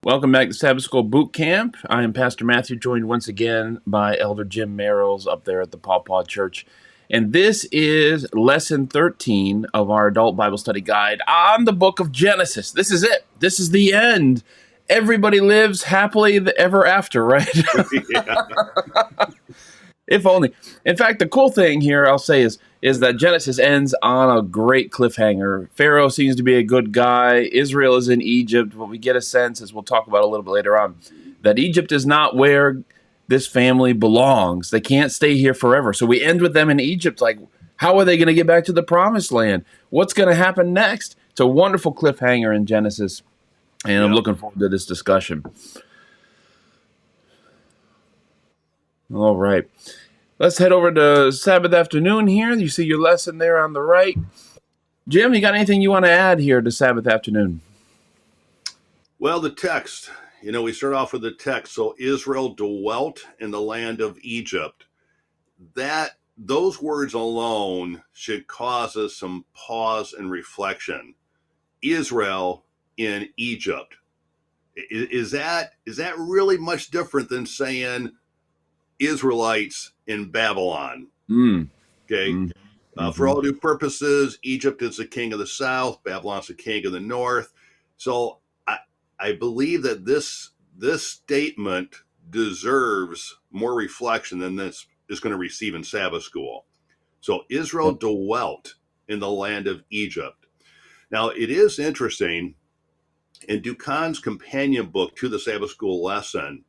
Welcome back to Sabbath School Boot Camp. I am Pastor Matthew, joined once again by Elder Jim Merrills up there at the Paw Paw Church. And this is Lesson 13 of our Adult Bible Study Guide on the book of Genesis. This is it. This is the end. Everybody lives happily ever after, right? If only. In fact, the cool thing here, I'll say, is that Genesis ends on a great cliffhanger. Pharaoh seems to be a good guy. Israel is in Egypt. What we get a sense, as we'll talk about a little bit later on, that Egypt is not where this family belongs. They can't stay here forever. So we end with them in Egypt. Like, how are they going to get back to the promised land? What's going to happen next? It's a wonderful cliffhanger in Genesis, and I'm looking forward to this discussion. All right. Let's head over to Sabbath afternoon here. You see your lesson there on the right. Jim, you got anything you want to add here to Sabbath afternoon? Well, the text, we start off with the text. So Israel dwelt in the land of Egypt. Those words alone should cause us some pause and reflection. Israel in Egypt. Is that really much different than saying Israelites in Babylon? Okay. For all due purposes, Egypt is the king of the south, Babylon's the king of the north. So I believe that this statement deserves more reflection than this is going to receive in Sabbath school. So Israel dwelt in the land of Egypt. Now, it is interesting, in Ducan's companion book to the Sabbath school lesson,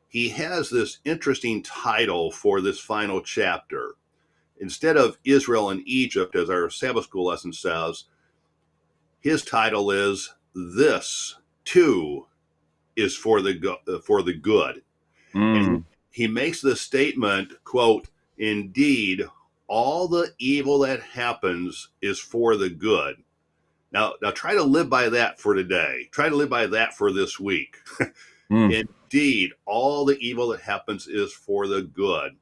he has this interesting title for this final chapter. Instead of Israel and Egypt, as our Sabbath school lesson says, his title is "This Too is for the Good." And he makes the statement, quote, "Indeed, all the evil that happens is for the good." Now try to live by that for today. Try to live by that for this week. Indeed, all the evil that happens is for the good.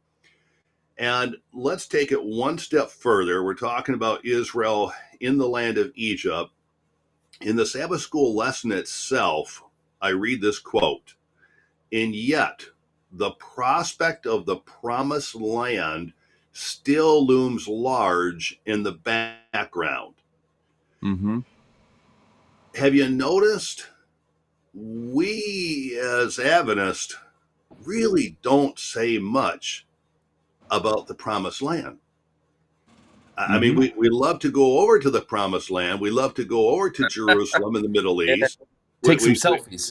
And let's take it one step further. We're talking about Israel in the land of Egypt. In the Sabbath school lesson itself, I read this quote, "And yet the prospect of the promised land still looms large in the background." Have you noticed we as Adventists really don't say much about the promised land? I mean, we love to go over to the promised land. We love to go over to Jerusalem in the Middle East. Take some selfies.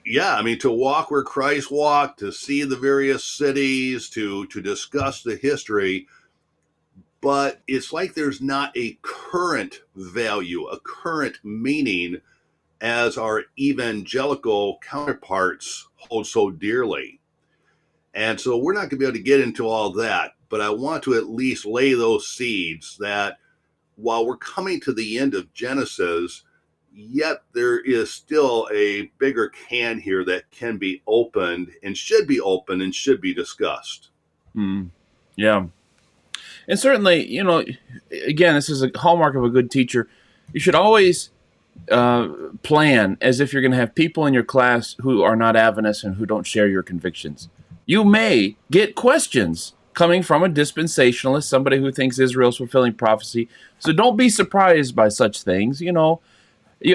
Yeah, I mean, to walk where Christ walked, to see the various cities, to discuss the history. But it's like there's not a current value, a current meaning as our evangelical counterparts hold so dearly. And so we're not going to be able to get into all that, but I want to at least lay those seeds that while we're coming to the end of Genesis, yet there is still a bigger can here that can be opened and should be discussed. Yeah. And certainly, again, this is a hallmark of a good teacher. You should always plan as if you're going to have people in your class who are not Adventists and who don't share your convictions. You may get questions coming from a dispensationalist, somebody who thinks Israel's fulfilling prophecy. So don't be surprised by such things. You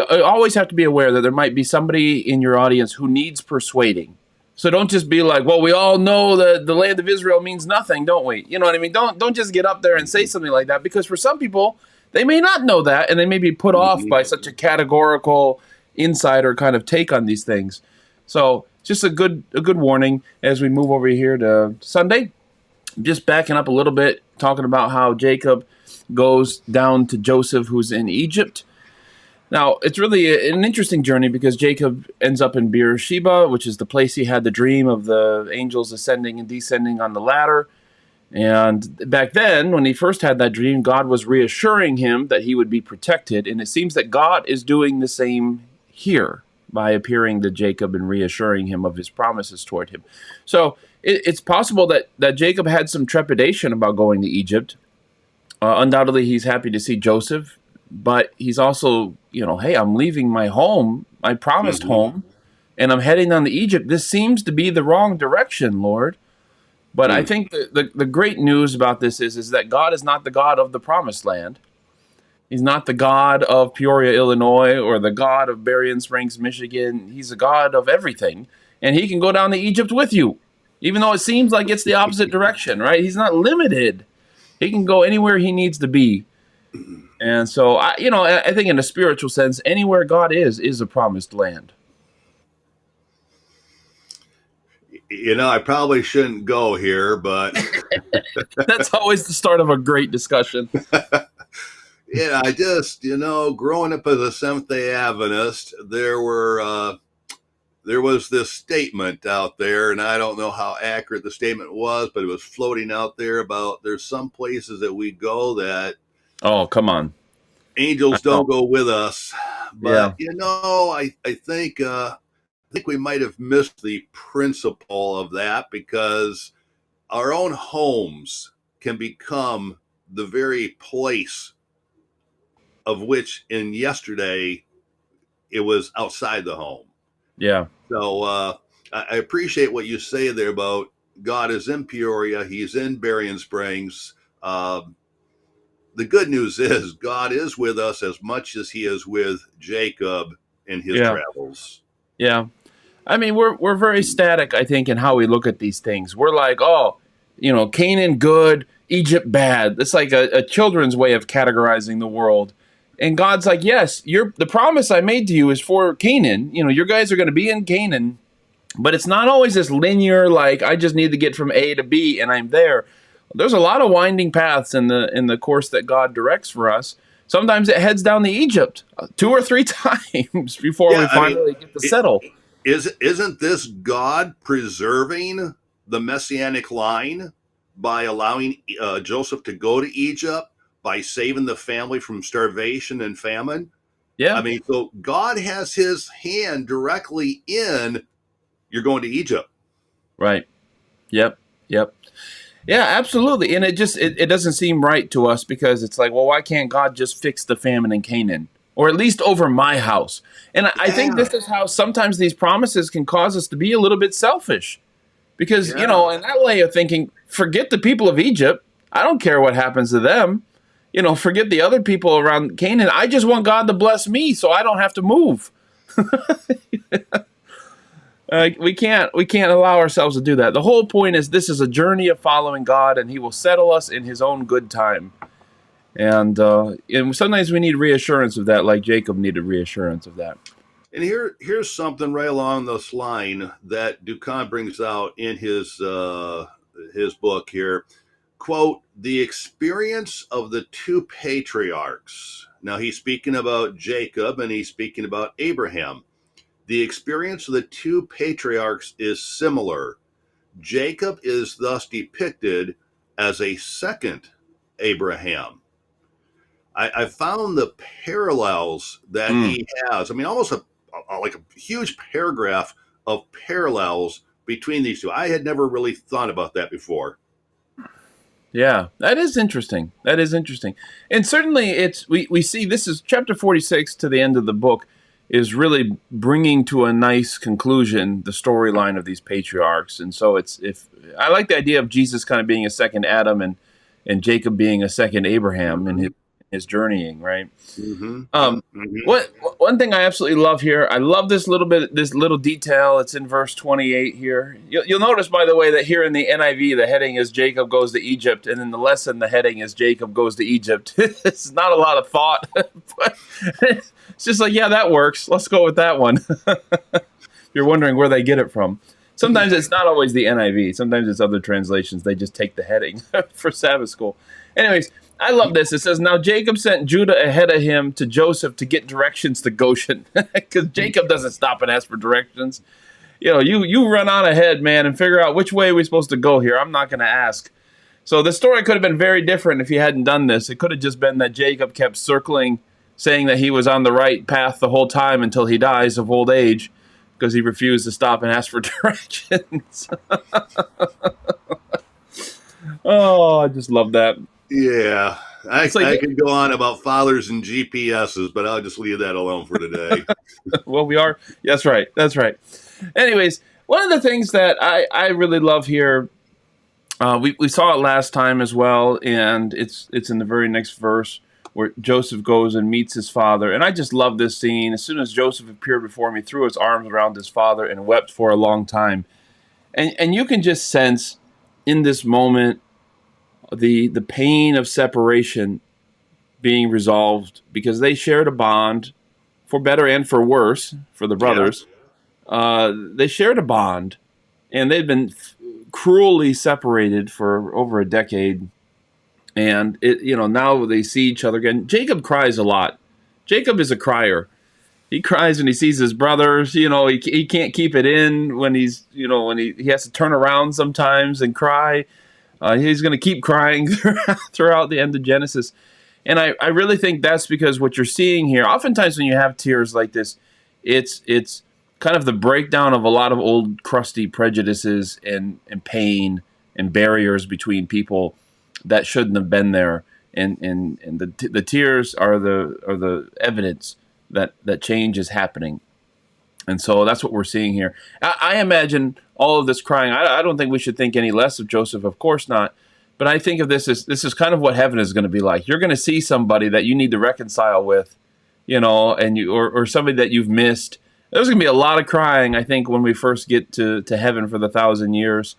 always have to be aware that there might be somebody in your audience who needs persuading. So don't just be like, well, we all know that the land of Israel means nothing, don't we? You know what I mean? Don't just get up there and say something like that, because for some people, they may not know that, and they may be put off by such a categorical insider kind of take on these things. So just a good warning as we move over here to Sunday. Just backing up a little bit, talking about how Jacob goes down to Joseph, who's in Egypt. Now, it's really an interesting journey because Jacob ends up in Beersheba, which is the place he had the dream of the angels ascending and descending on the ladder. And back then, when he first had that dream, God was reassuring him that he would be protected. And it seems that God is doing the same here by appearing to Jacob and reassuring him of his promises toward him. So it's possible that Jacob had some trepidation about going to Egypt. Undoubtedly, he's happy to see Joseph. But he's also, hey, I'm leaving my home, my promised home, and I'm heading down to Egypt. This seems to be the wrong direction, Lord. But I Mm. think the great news about this is that God is not the God of the promised land. He's not the God of Peoria, Illinois, or the God of Berrien Springs, Michigan. He's a God of everything. And he can go down to Egypt with you, even though it seems like it's the opposite direction, right? He's not limited. He can go anywhere he needs to be. And so, I think in a spiritual sense, anywhere God is a promised land. I probably shouldn't go here, but That's always the start of a great discussion. I just, growing up as a Seventh Day Adventist, there was this statement out there, and I don't know how accurate the statement was, but it was floating out there about there's some places that we go that Oh, come on. I angels know. don't go with us. But Yeah. I think we might have missed the principle of that, because our own homes can become the very place of which in yesterday it was outside the home. Yeah. So I appreciate what you say there about God is in Peoria, He's in Berrien Springs. The good news is God is with us as much as He is with Jacob in his Yeah. travels. Yeah. I mean, we're very static, I think, in how we look at these things. We're like, oh, Canaan good, Egypt bad. It's like a children's way of categorizing the world. And God's like, yes, the promise I made to you is for Canaan. Your guys are going to be in Canaan, but it's not always this linear. Like I just need to get from A to B and I'm there. There's a lot of winding paths in the course that God directs for us. Sometimes it heads down to Egypt 2 or 3 times before we Yeah, I mean, finally get to it, settle. isn't this God preserving the messianic line by allowing Joseph to go to Egypt, by saving the family from starvation and famine? I Yeah. mean, so God has His hand directly in you're going to Egypt. Right. Yep. Yep. Yeah, absolutely. And it doesn't seem right to us because it's like, well, why can't God just fix the famine in Canaan? Or at least over my house. And I think Yeah, this is how sometimes these promises can cause us to be a little bit selfish. Because, yeah. in that way of thinking, forget the people of Egypt. I don't care what happens to them. Forget the other people around Canaan. I just want God to bless me so I don't have to move. We can't allow ourselves to do that. The whole point is this is a journey of following God, and He will settle us in His own good time. And sometimes we need reassurance of that, like Jacob needed reassurance of that. And here's something right along this line that Duchamp brings out in his book here. Quote, the experience of the two patriarchs. Now he's speaking about Jacob and he's speaking about Abraham. The experience of the two patriarchs is similar. Jacob is thus depicted as a second Abraham. I found the parallels that Mm, he has. I mean, almost like a huge paragraph of parallels between these two. I had never really thought about that before. yeah, that is interesting. That is interesting. And certainly we see this is chapter 46 to the end of the book is really bringing to a nice conclusion the storyline of these patriarchs. And so it's if I like the idea of Jesus kind of being a second Adam and Jacob being a second Abraham in Mm-hmm. his journeying, right? Mm-hmm. Um, Mm-hmm. what one thing I absolutely love here, I love this little detail. It's in verse 28 here. You'll notice, by the way, that here in the NIV, the heading is Jacob goes to Egypt, and in the lesson, the heading is Jacob goes to Egypt. It's not a lot of thought, but it's just like, yeah, that works. Let's go with that one. If you're wondering where they get it from. Sometimes it's not always the NIV. Sometimes it's other translations. They just take the heading for Sabbath School. Anyways, I love this. It says, now Jacob sent Judah ahead of him to Joseph to get directions to Goshen. Because Jacob doesn't stop and ask for directions. You run on ahead, man, and figure out which way we're supposed to go here. I'm not going to ask. So the story could have been very different if he hadn't done this. It could have just been that Jacob kept circling, saying that he was on the right path the whole time until he dies of old age because he refused to stop and ask for directions. Oh, I just love that. Yeah, It's I like, could go on about fathers and GPSs, but I'll just leave that alone for today. well, we are. That's right. That's right. Anyways, one of the things that I really love here, we saw it last time as well, and it's in the very next verse where Joseph goes and meets his father, and I just love this scene. As soon as Joseph appeared before me, he threw his arms around his father and wept for a long time, and you can just sense in this moment the pain of separation being resolved because they shared a bond for better and for worse for the Yeah. brothers. They shared a bond, and they'd been cruelly separated for over a decade. And now they see each other again. Jacob cries a lot. Jacob is a crier. He cries when he sees his brothers. He can't keep it in when when he has to turn around sometimes and cry. He's going to keep crying throughout the end of Genesis. And I really think that's because what you're seeing here, oftentimes when you have tears like this, it's kind of the breakdown of a lot of old crusty prejudices and pain and barriers between people that shouldn't have been there. And the tears are the evidence that change is happening. And so that's what we're seeing here. I imagine all of this crying. I don't think we should think any less of Joseph. Of course not. But I think of this is kind of what heaven is going to be like. You're going to see somebody that you need to reconcile with, and or somebody that you've missed. There's going to be a lot of crying, I think, when we first get to heaven for the 1,000 years,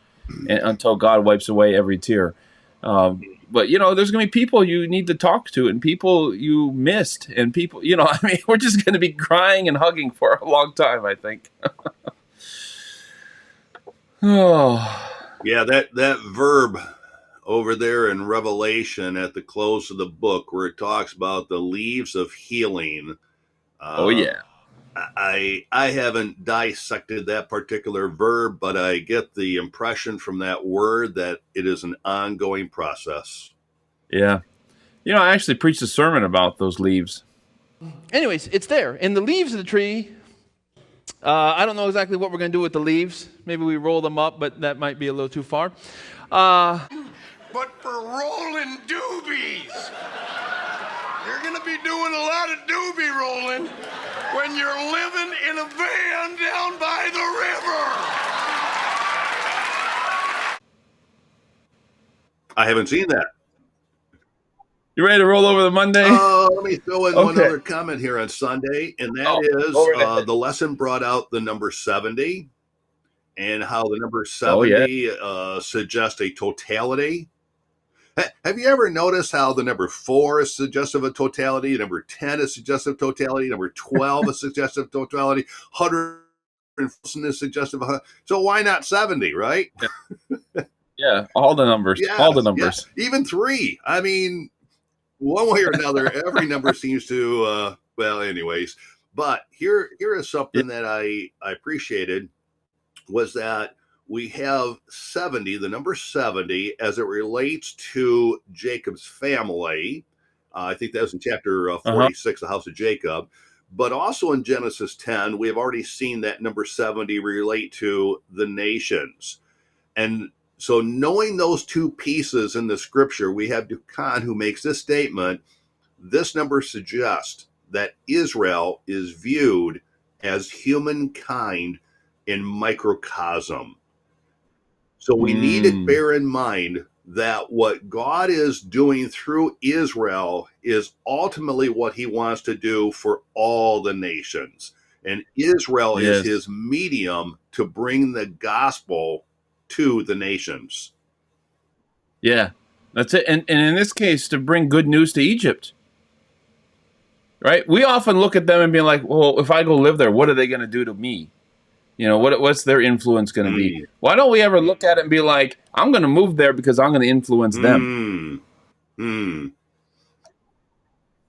until God wipes away every tear. But there's going to be people you need to talk to, and people you missed, and people, we're just going to be crying and hugging for a long time, I think. Oh, Yeah, that verb over there in Revelation at the close of the book where it talks about the leaves of healing. oh Uh, yeah, I haven't dissected that particular verb, but I get the impression from that word that it is an ongoing process. yeah. I actually preached a sermon about those leaves. Anyways, it's there. And the leaves of the tree, I don't know exactly what we're going to do with the leaves. Maybe we roll them up, but that might be a little too far. But for rolling doobies, you're going to be doing a lot of doobie rolling when you're living in a van down by the river. I haven't seen that. You ready to roll over the Monday? Let me throw in one Okay. other comment here on Sunday, and that go right ahead. the lesson brought out the number 70 and how the number Oh, yeah. 70 suggests a totality. Have you ever noticed how the number 4 is suggestive of totality, number 10 is suggestive of totality, number 12 is suggestive of totality, 100 is suggestive of, so why not 70, right? Yeah, all the numbers. Yes, all the numbers. yes. Even 3. I mean, one way or another, every number seems to, well, anyways. But here is something that I appreciated was that we have 70, the number 70, as it relates to Jacob's family. I think that was in chapter 46, the house of Jacob. But also in Genesis 10, we have already seen that number 70 relate to the nations. And so knowing those two pieces in the scripture, we have Dukan who makes this statement. This number suggests that Israel is viewed as humankind in microcosm. So we need to bear in mind that what God is doing through Israel is ultimately what he wants to do for all the nations. And Israel is his medium to bring the gospel to the nations. Yeah, that's it. And in this case, to bring good news to Egypt. Right? We often look at them and be like, well, if I go live there, what are they going to do to me? What's their influence going to be? Why don't we ever look at it and be like, I'm going to move there because I'm going to influence them?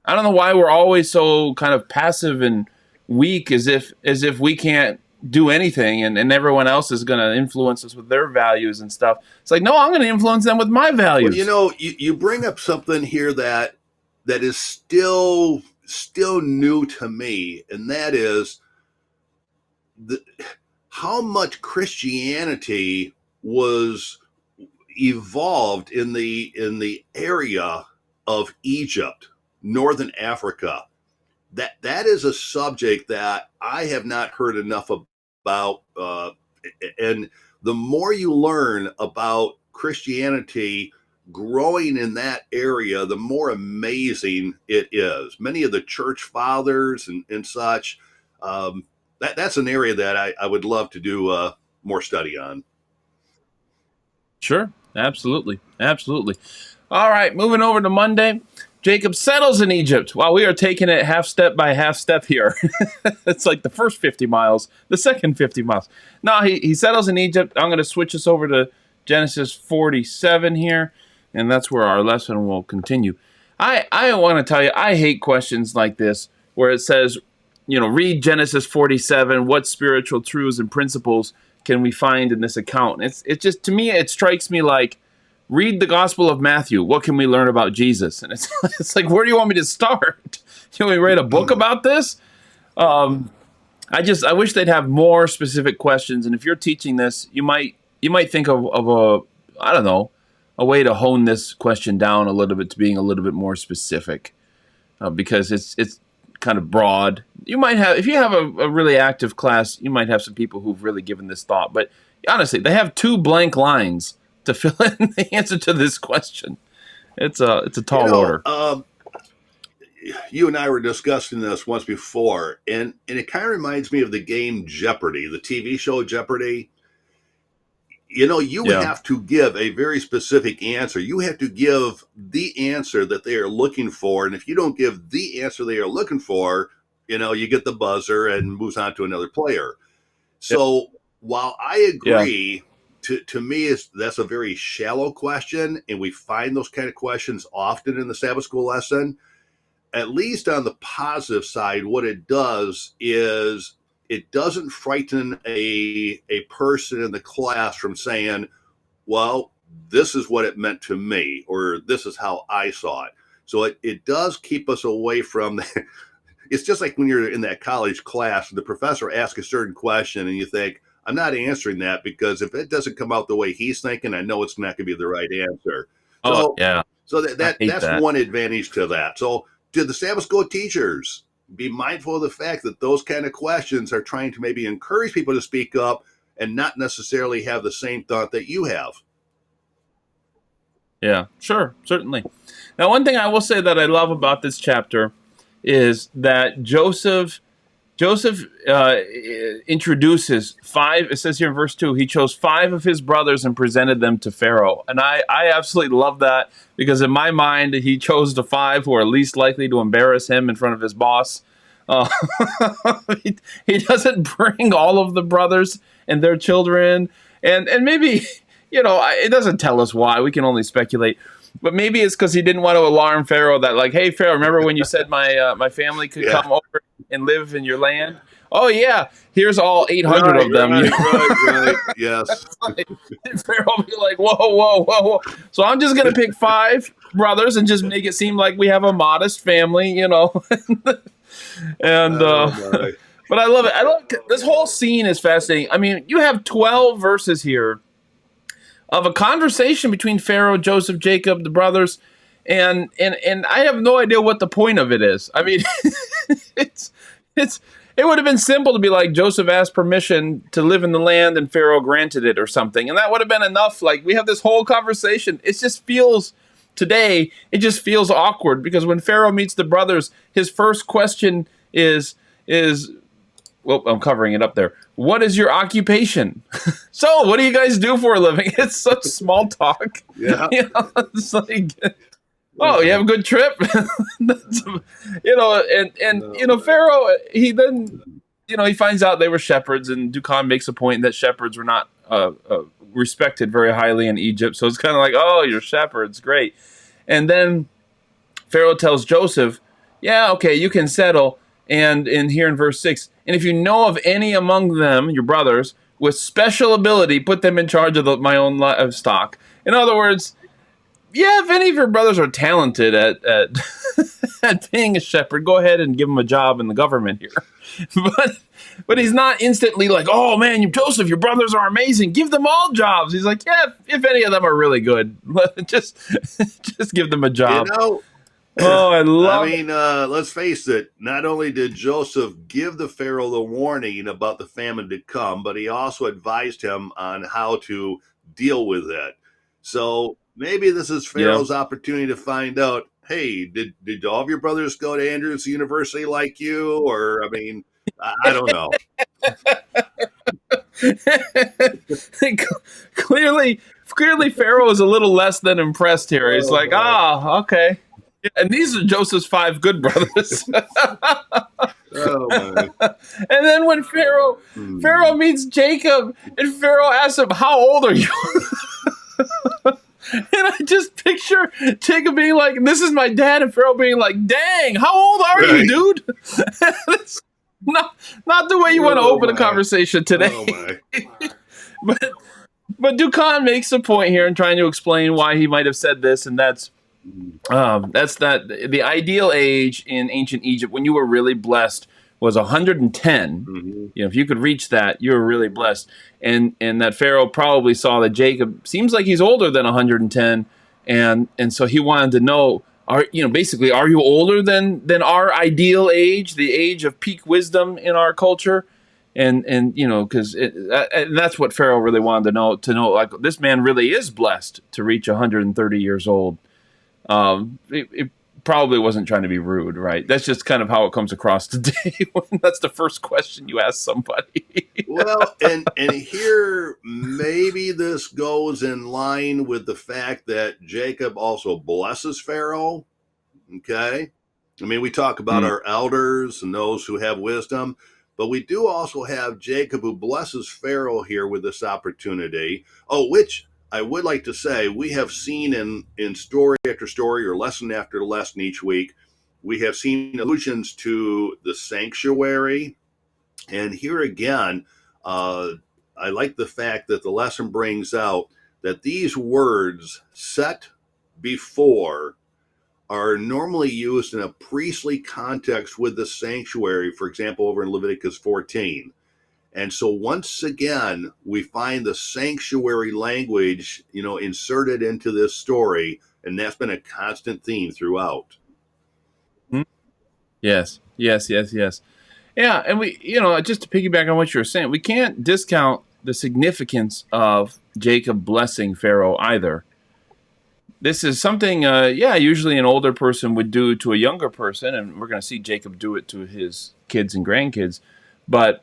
I don't know why we're always so kind of passive and weak, as if we can't do anything and everyone else is going to influence us with their values and stuff. It's like, no, I'm going to influence them with my values. Well, you bring up something here that is still new to me, and that is how much Christianity was evolved in the area of Egypt, Northern Africa. That is a subject that I have not heard enough about, and the more you learn about Christianity growing in that area, the more amazing it is. Many of the church fathers and such, that's an area that I would love to do more study on. Sure. Absolutely. Absolutely. All right. Moving over to Monday. Jacob settles in Egypt. Wow, we are taking it half step by half step here. It's like the first 50 miles, the second 50 miles. No, he settles in Egypt. I'm going to switch us over to Genesis 47 here, and that's where our lesson will continue. I want to tell you, I hate questions like this where it says, read Genesis 47. What spiritual truths and principles can we find in this account? It's just, to me, it strikes me like, read the Gospel of Matthew. What can we learn about Jesus? And it's like, where do you want me to start? Can we write a book about this? I wish they'd have more specific questions. And if you're teaching this, you might think of a way to hone this question down a little bit to being a little bit more specific, because it's kind of broad. You might have, if you have a really active class, you might have some people who've really given this thought. But honestly, they have 2 blank lines to fill in the answer to this question. It's a tall order. You and I were discussing this once before, and it kind of reminds me of the game Jeopardy, the TV show Jeopardy. You have to give a very specific answer. You have to give the answer that they are looking for, and if you don't give the answer they are looking for, you get the buzzer and moves on to another player. So while I agree, to me, that's a very shallow question, and we find those kind of questions often in the Sabbath School lesson. At least on the positive side, what it does is it doesn't frighten a person in the class from saying, well, this is what it meant to me, or this is how I saw it. So it does keep us away from that. It's just like when you're in that college class and the professor asks a certain question and you think, I'm not answering that because if it doesn't come out the way he's thinking, I know it's not going to be the right answer. So that's one advantage to that. So to the Sabbath School teachers, be mindful of the fact that those kind of questions are trying to maybe encourage people to speak up and not necessarily have the same thought that you have. Yeah, sure, certainly. Now, one thing I will say that I love about this chapter is that Joseph introduces 5, it says here in verse 2, he chose 5 of his brothers and presented them to Pharaoh. And I absolutely love that, because in my mind, he chose the 5 who are least likely to embarrass him in front of his boss. He doesn't bring all of the brothers and their children. And maybe, it doesn't tell us why. We can only speculate. But maybe it's because he didn't want to alarm Pharaoh that, like, hey, Pharaoh, remember when you said my family could come over and live in your land? Oh, yeah, here's all 800 of them. Right, yes. And Pharaoh will be like, whoa. So I'm just going to pick 5 brothers and just make it seem like we have a modest family, And but I love it. This whole scene is fascinating. I mean, you have 12 verses here of a conversation between Pharaoh, Joseph, Jacob, the brothers, and I have no idea what the point of it is. I mean, it would have been simple to be like, Joseph asked permission to live in the land and Pharaoh granted it or something, and that would have been enough. Like, we have this whole conversation. It just feels awkward, because when Pharaoh meets the brothers, his first question is well, I'm covering it up there. What is your occupation? So, what do you guys do for a living? It's such small talk. Yeah. It's like, oh, you have a good trip? Pharaoh, he then, he finds out they were shepherds, and Dukan makes a point that shepherds were not respected very highly in Egypt. So it's kind of like, oh, you're shepherds, great. And then Pharaoh tells Joseph, yeah, okay, you can settle. And in here in verse 6, and if you know of any among them, your brothers, with special ability, put them in charge of my own livestock. In other words, yeah, if any of your brothers are talented at at being a shepherd, go ahead and give them a job in the government here. But he's not instantly like, oh man, Joseph, your brothers are amazing, give them all jobs. He's like, yeah, if any of them are really good, just give them a job. Oh, I I love mean, let's face it, not only did Joseph give the Pharaoh the warning about the famine to come, but he also advised him on how to deal with it. So maybe this is Yeah. Pharaoh's opportunity to find out, hey, did all of your brothers go to Andrews University like you? Or, I mean, I don't know. clearly, clearly, Pharaoh is a little less than impressed here. He's Oh, like, boy. okay. And these are Joseph's 5 good brothers. Oh, my. And then when Pharaoh meets Jacob, and Pharaoh asks him, "How old are you?" And I just picture Jacob being like, "This is my dad," and Pharaoh being like, "Dang, how old are you, Right. dude?" It's not the way you want to Oh, open a my. conversation today. Oh, my. But Dukan makes a point here in trying to explain why he might have said this, and that's that the ideal age in ancient Egypt when you were really blessed was 110. Mhm. You know, if you could reach that, you were really blessed. And that Pharaoh probably saw that Jacob seems like he's older than 110, and so he wanted to know, basically, are you older than our ideal age, the age of peak wisdom in our culture? And because that's what Pharaoh really wanted to know, like, this man really is blessed to reach 130 years old. It probably wasn't trying to be rude, right? That's just kind of how it comes across today when that's the first question you ask somebody. Well, and here maybe this goes in line with the fact that Jacob also blesses Pharaoh. Okay. I mean, we talk about Mm. our elders and those who have wisdom, but we do also have Jacob who blesses Pharaoh here with this opportunity. Oh, which I would like to say we have seen in story after story or lesson after lesson each week. We have seen allusions to the sanctuary. And here again, uh, I like the fact that the lesson brings out that these words set before are normally used in a priestly context with the sanctuary, for example, over in Leviticus 14. And so once again, we find the sanctuary language, inserted into this story, and that's been a constant theme throughout. Yes, yes, yes, yes. Yeah, and we, just to piggyback on what you were saying, we can't discount the significance of Jacob blessing Pharaoh either. This is something, usually an older person would do to a younger person, and we're going to see Jacob do it to his kids and grandkids. But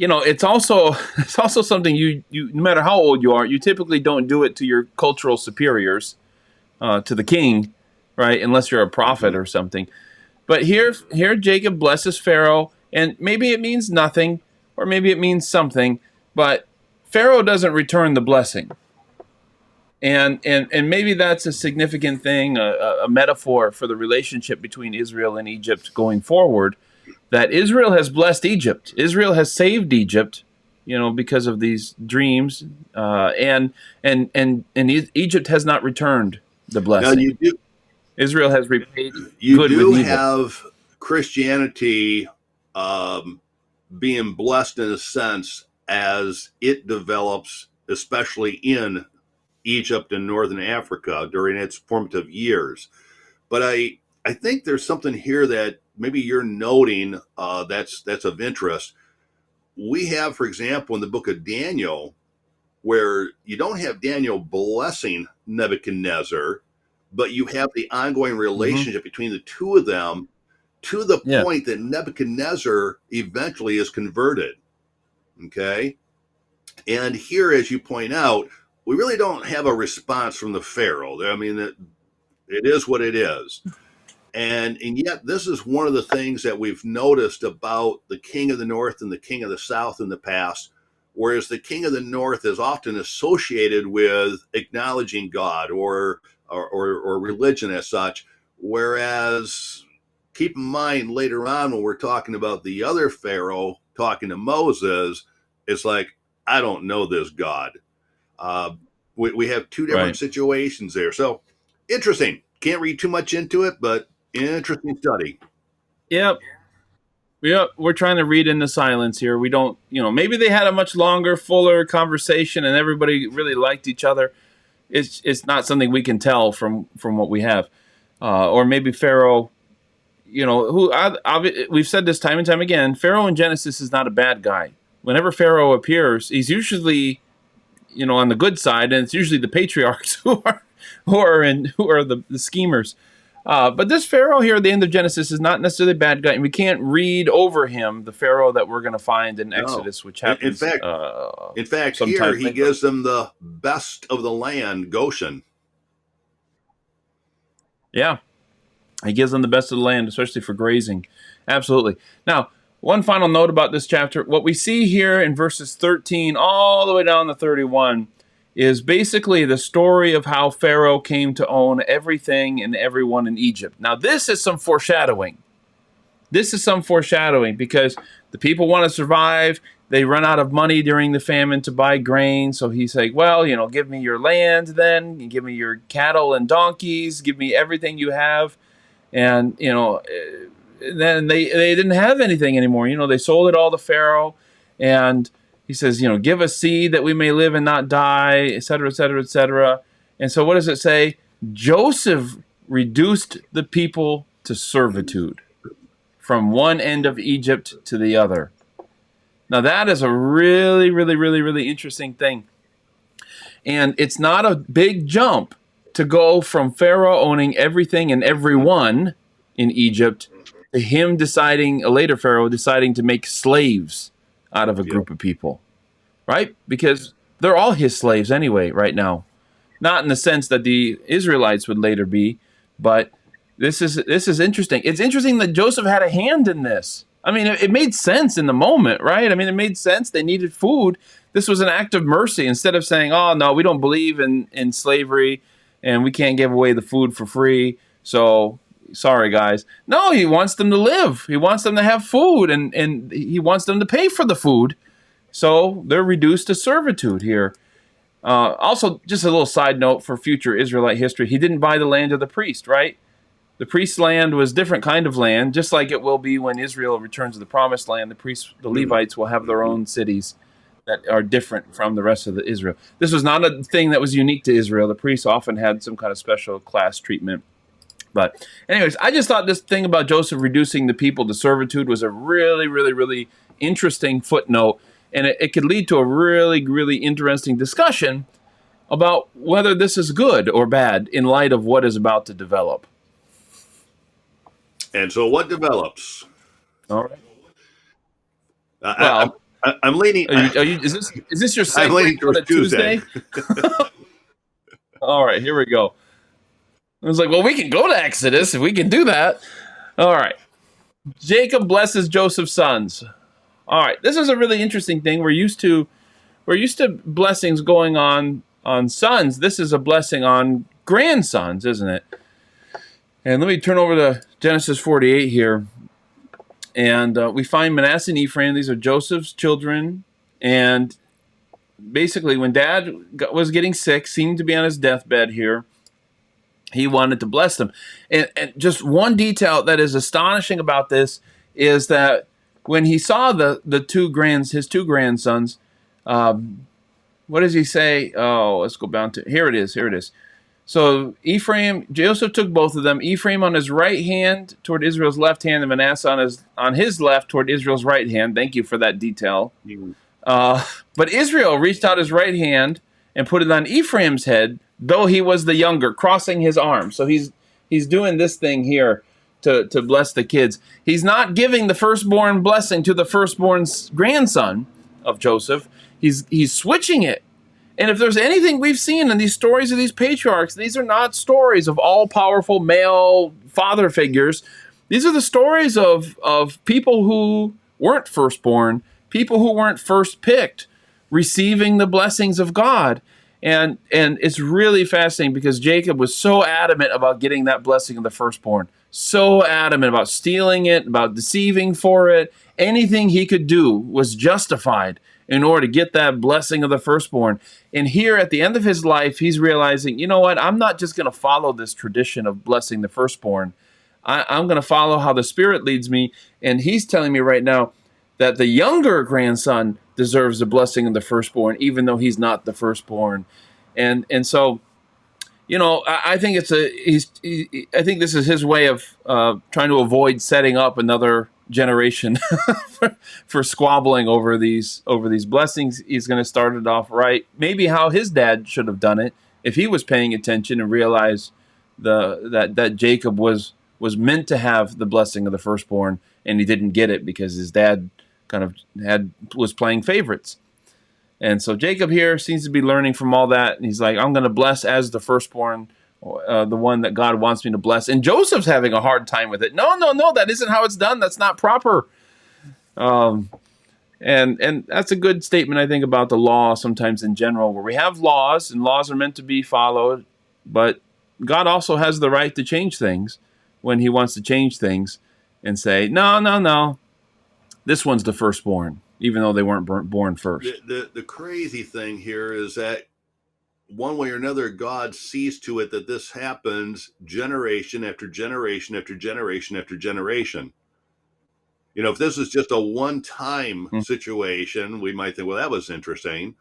it's also something you no matter how old you are, you typically don't do it to your cultural superiors, to the king, right? Unless you're a prophet or something. But here Jacob blesses Pharaoh, and maybe it means nothing, or maybe it means something, but Pharaoh doesn't return the blessing. And maybe that's a significant thing, a metaphor for the relationship between Israel and Egypt going forward, that Israel has blessed Egypt. Israel has saved Egypt, because of these dreams, and Egypt has not returned the Now, blessing. Israel has repaid you good do with evil. have Christianity being blessed in a sense as it develops, especially in Egypt and Northern Africa during its formative years. But I think there's something here that maybe you're noting that's of interest. We have, for example, in the book of Daniel, where you don't have Daniel blessing Nebuchadnezzar, but you have the ongoing relationship between the two of them to the Yeah. point that Nebuchadnezzar eventually is converted. Okay. And here, as you point out, we really don't have a response from the Pharaoh. I mean, it is what it is. And yet, this is one of the things that we've noticed about the king of the north and the king of the south in the past. Whereas the king of the north is often associated with acknowledging God or religion as such. Whereas, keep in mind later on when we're talking about the other Pharaoh talking to Moses, it's like, I don't know this God. We have two different Right. situations there. So interesting. Can't read too much into it, but interesting study. Yep. Yep. We're trying to read in the silence here. We don't, maybe they had a much longer, fuller conversation and everybody really liked each other. It's not something we can tell from what we have. or maybe Pharaoh, we've said this time and time again, Pharaoh in Genesis is not a bad guy. Whenever Pharaoh appears, he's usually, on the good side, and it's usually the patriarchs who are the schemers. But this Pharaoh here at the end of Genesis is not necessarily a bad guy, and we can't read over him the Pharaoh that we're going to find in Exodus, which happens. In fact, here he gives them the best of the land, Goshen. Yeah, he gives them the best of the land, especially for grazing. Absolutely. Now, one final note about this chapter: what we see here in verses 13 all the way down to 31 is basically the story of how Pharaoh came to own everything and everyone in Egypt. Now, this is some foreshadowing. This is some foreshadowing because the people want to survive. They run out of money during the famine to buy grain. So he's like, well, give me your land then. Give me your cattle and donkeys. Give me everything you have. And, then they didn't have anything anymore. They sold it all to Pharaoh. And he says, give us seed that we may live and not die, et cetera, et cetera, et cetera. And so what does it say? Joseph reduced the people to servitude from one end of Egypt to the other. Now that is a really, really, really, really interesting thing. And it's not a big jump to go from Pharaoh owning everything and everyone in Egypt to him deciding, a later Pharaoh deciding to make slaves out of a group of people, right? Because they're all his slaves anyway right now. Not in the sense that the Israelites would later be, but this is interesting. It's interesting that Joseph had a hand in this. I mean, it made sense in the moment, right? I mean, it made sense. They needed food. This was an act of mercy. Instead of saying, oh, no, we don't believe in slavery and we can't give away the food for free, so sorry, guys. No, he wants them to live. He wants them to have food, and he wants them to pay for the food. So they're reduced to servitude here. Also, just a little side note for future Israelite history, he didn't buy the land of the priest, right? The priest's land was a different kind of land, just like it will be when Israel returns to the promised land. The Levites will have their own cities that are different from the rest of Israel. This was not a thing that was unique to Israel. The priests often had some kind of special class treatment. But anyways, I just thought this thing about Joseph reducing the people to servitude was a really, really, really interesting footnote. And it could lead to a really, really interesting discussion about whether this is good or bad in light of what is about to develop. And so what develops? All right. Well, I'm leaning. Is this your I'm leaning segue for the Tuesday? All right, here we go. I was like, well, we can go to Exodus if we can do that. All right. Jacob blesses Joseph's sons. All right, this is a really interesting thing. We're used to blessings going on sons. This is a blessing on grandsons, isn't it? And let me turn over to Genesis 48 here. And we find Manasseh and Ephraim. These are Joseph's children. And basically, when Dad was getting sick, seemed to be on his deathbed here, he wanted to bless them. And just one detail that is astonishing about this is that when he saw his two grandsons, what does he say? Oh, let's go down to, here it is. So Joseph took both of them, Ephraim on his right hand toward Israel's left hand, and Manasseh on his left toward Israel's right hand. Thank you for that detail. But Israel reached out his right hand and put it on Ephraim's head, though he was the younger, crossing his arms. So he's doing this thing here to bless the kids. He's not giving the firstborn blessing to the firstborn grandson of Joseph. He's switching it. And if there's anything we've seen in these stories of these patriarchs, these are not stories of all-powerful male father figures. These are the stories of people who weren't firstborn, people who weren't first picked, receiving the blessings of God. And it's really fascinating because Jacob was so adamant about getting that blessing of the firstborn, so adamant about stealing it, about deceiving for it. Anything he could do was justified in order to get that blessing of the firstborn. And here at the end of his life, he's realizing, you know what? I'm not just going to follow this tradition of blessing the firstborn. I'm going to follow how the Spirit leads me. And he's telling me right now that the younger grandson deserves the blessing of the firstborn, even though he's not the firstborn. And so I think I think this is his way of trying to avoid setting up another generation for squabbling over these blessings. He's going to start it off right. Maybe how his dad should have done it if he was paying attention and realized that Jacob was meant to have the blessing of the firstborn, and he didn't get it because his dad kind of was playing favorites. And so Jacob here seems to be learning from all that. And he's like, I'm going to bless as the firstborn, the one that God wants me to bless. And Joseph's having a hard time with it. No, that isn't how it's done. That's not proper. And that's a good statement, I think, about the law sometimes in general, where we have laws, and laws are meant to be followed. But God also has the right to change things when he wants to change things and say, no, this one's the firstborn, even though they weren't born first. The crazy thing here is that one way or another, God sees to it that this happens generation after generation after generation after generation. If this is just a one-time situation, we might think, well, that was interesting.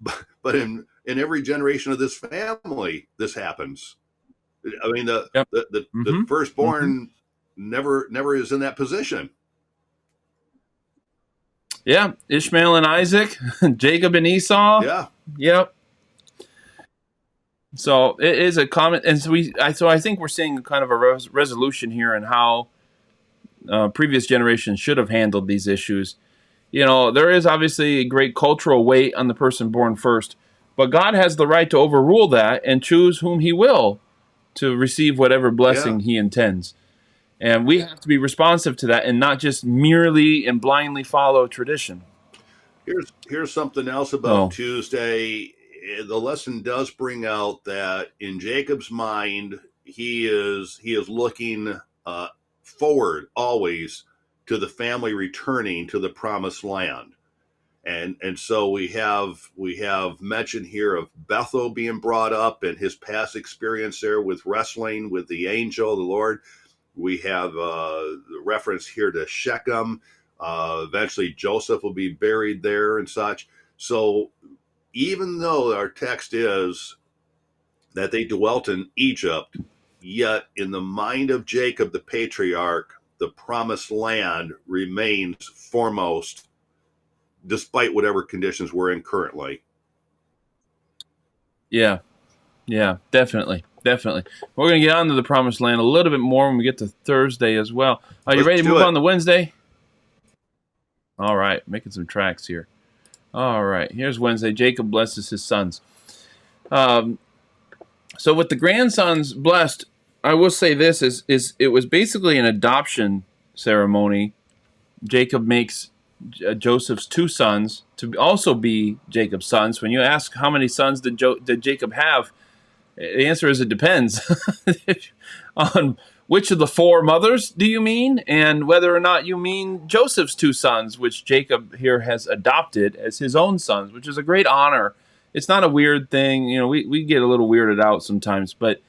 But in every generation of this family, this happens. I mean, the firstborn never is in that position. Yeah, Ishmael and Isaac, Jacob and Esau. Yeah. Yep. So it is a common, and so I think we're seeing kind of a resolution here in how previous generations should have handled these issues. There is obviously a great cultural weight on the person born first, but God has the right to overrule that and choose whom he will to receive whatever blessing he intends. And we have to be responsive to that and not just merely and blindly follow tradition. Here's something else about Tuesday. The lesson does bring out that in Jacob's mind, he is looking forward always to the family returning to the promised land. And so we have mention here of Bethel being brought up and his past experience there with wrestling with the angel, the Lord. We have the reference here to Shechem. Eventually, Joseph will be buried there and such. So even though our text is that they dwelt in Egypt, yet in the mind of Jacob, the patriarch, the promised land remains foremost, despite whatever conditions we're in currently. Yeah, definitely. We're going to get on to the promised land a little bit more when we get to Thursday as well. Are you ready to move on to Wednesday? All right, making some tracks here. All right, here's Wednesday. Jacob blesses his sons. So with the grandsons blessed, I will say this is it was basically an adoption ceremony. Jacob makes Joseph's two sons to also be Jacob's sons. When you ask how many sons did Jacob have, the answer is it depends on which of the four mothers do you mean, and whether or not you mean Joseph's two sons, which Jacob here has adopted as his own sons, which is a great honor. It's not a weird thing. We get a little weirded out sometimes, but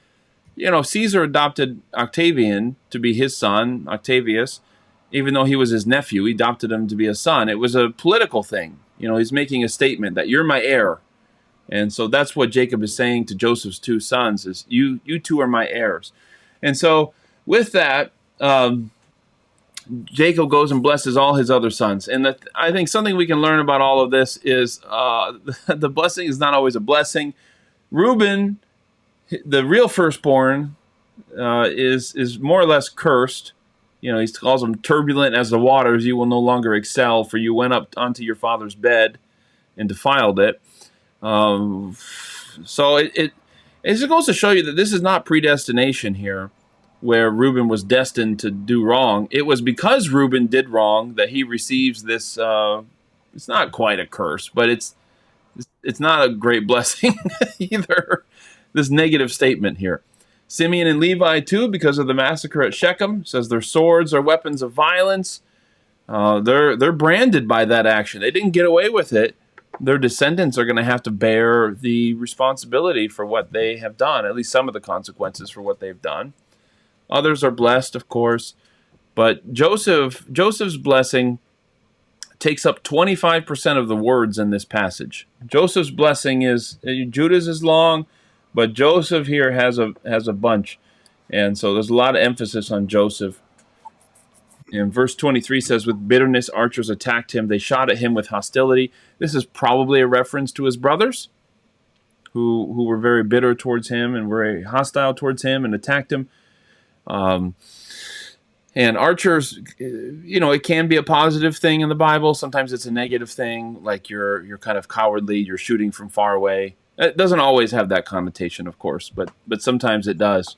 Caesar adopted Octavian to be his son, Octavius, even though he was his nephew. He adopted him to be a son. It was a political thing. He's making a statement that you're my heir. And so that's what Jacob is saying to Joseph's two sons is, you two are my heirs. And so with that, Jacob goes and blesses all his other sons. And I think something we can learn about all of this is the blessing is not always a blessing. Reuben, the real firstborn, is more or less cursed. He calls him turbulent as the waters. You will no longer excel, for you went up onto your father's bed and defiled it. So it goes to show you that this is not predestination here, where Reuben was destined to do wrong. It was because Reuben did wrong that he receives this. It's not quite a curse, but it's not a great blessing either. This negative statement here. Simeon and Levi too, because of the massacre at Shechem, says their swords are weapons of violence. They're branded by that action. They didn't get away with it. Their descendants are going to have to bear the responsibility for what they have done, at least some of the consequences for what they've done. Others are blessed, of course, but Joseph's blessing takes up 25% of the words in this passage. Joseph's blessing is, Judah's is long, But Joseph here has a bunch, and so there's a lot of emphasis on Joseph. And verse 23 says, "With bitterness archers attacked him; they shot at him with hostility." This is probably a reference to his brothers, who were very bitter towards him and very hostile towards him and attacked him. And archers, it can be a positive thing in the Bible. Sometimes it's a negative thing, like you're kind of cowardly, you're shooting from far away. It doesn't always have that connotation, of course, but sometimes it does.